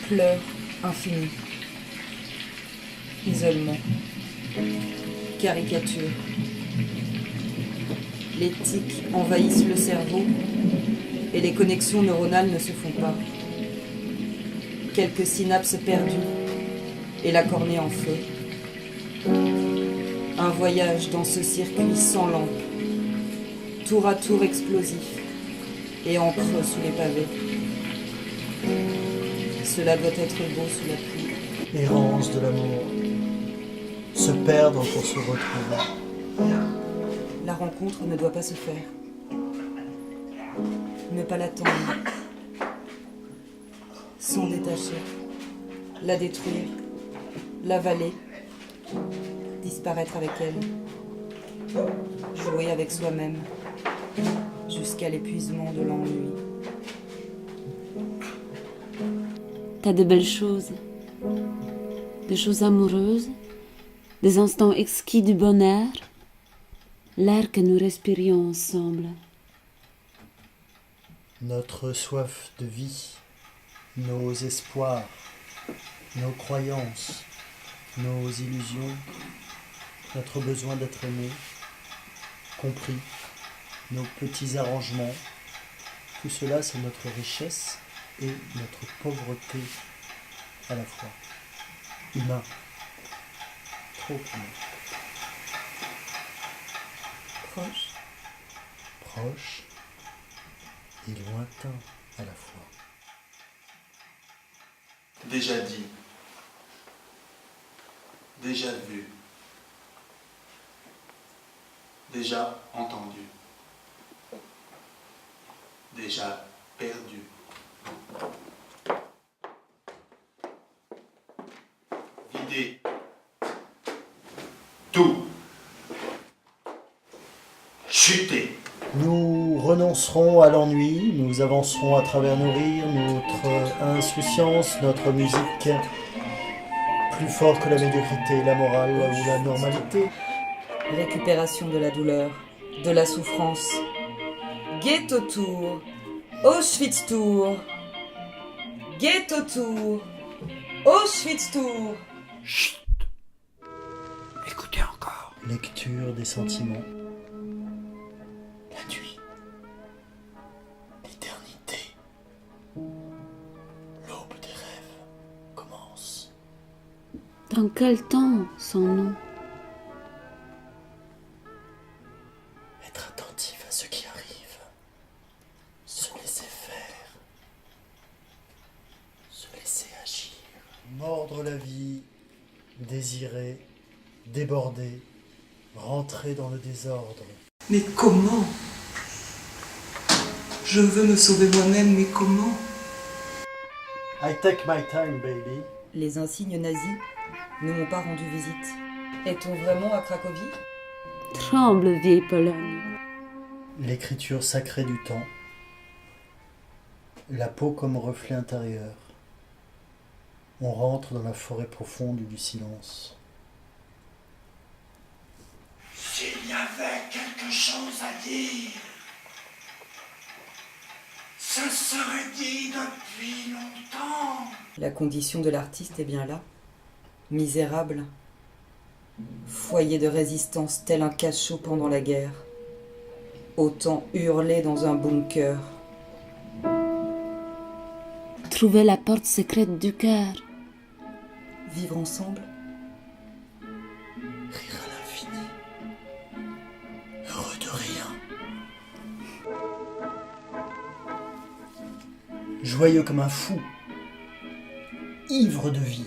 Pleurs infini. Isolement. Caricature. Les tics envahissent le cerveau et les connexions neuronales ne se font pas. Quelques synapses perdues et la cornée en feu. Un voyage dans ce circuit sans lampe, tour à tour explosif et en creux sous les pavés. Cela doit être beau sous la pluie. Errance de l'amour, se perdre pour se retrouver. La rencontre ne doit pas se faire. Ne pas l'attendre. S'en détacher. La détruire. L'avaler. Disparaître avec elle. Jouer avec soi-même. Jusqu'à l'épuisement de l'ennui. T'as de belles choses. Des choses amoureuses. Des instants exquis du bonheur. L'air que nous respirions ensemble. Notre soif de vie, nos espoirs, nos croyances, nos illusions, notre besoin d'être aimé, compris, nos petits arrangements, tout cela c'est notre richesse et notre pauvreté à la fois. Humain, trop humain. Proche. Proche et lointain à la fois. Déjà dit, déjà vu, déjà entendu, déjà perdu. Vider tout. Chuter. Nous renoncerons à l'ennui, nous avancerons à travers nos rires, notre insouciance, notre musique, plus fort que la médiocrité, la morale ou la normalité. Récupération de la douleur, de la souffrance. Ghetto Tour. Auschwitz Tour. Ghetto Tour. Auschwitz Tour. Chut. Écoutez encore. Lecture des sentiments. La nuit. L'éternité. L'aube des rêves commence. Dans quel temps sommes-nous? Être attentif à ce qui arrive. Se laisser faire. Se laisser agir. Mordre la vie, désirer, déborder, rentrer dans le désordre. Mais comment? Je veux me sauver moi-même, mais comment? I take my time, baby. Les insignes nazis ne m'ont pas rendu visite. Est-on vraiment à Cracovie? Tremble, vieille Pologne. L'écriture sacrée du temps. La peau comme reflet intérieur. On rentre dans la forêt profonde du silence. S'il y avait quelque chose à dire, ce serait dit depuis longtemps. La condition de l'artiste est bien là. Misérable. Foyer de résistance tel un cachot pendant la guerre. Autant hurler dans un bunker. Trouver la porte secrète du cœur. Vivre ensemble. Rire à l'infini. Heureux de rien. Joyeux comme un fou. Ivre de vie.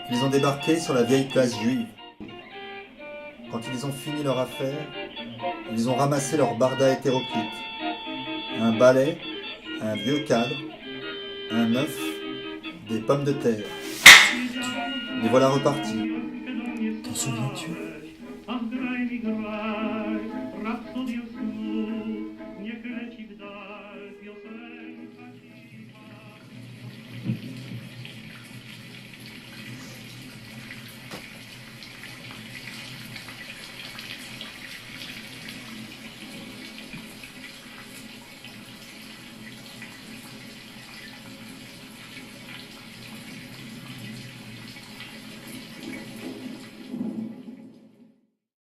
Ils ont débarqué sur la vieille place juive. Quand ils ont fini leur affaire, ils ont ramassé leur barda hétéroclite. Un balai, un vieux cadre, un œuf, des pommes de terre. Les voilà repartis. T'en souviens-tu?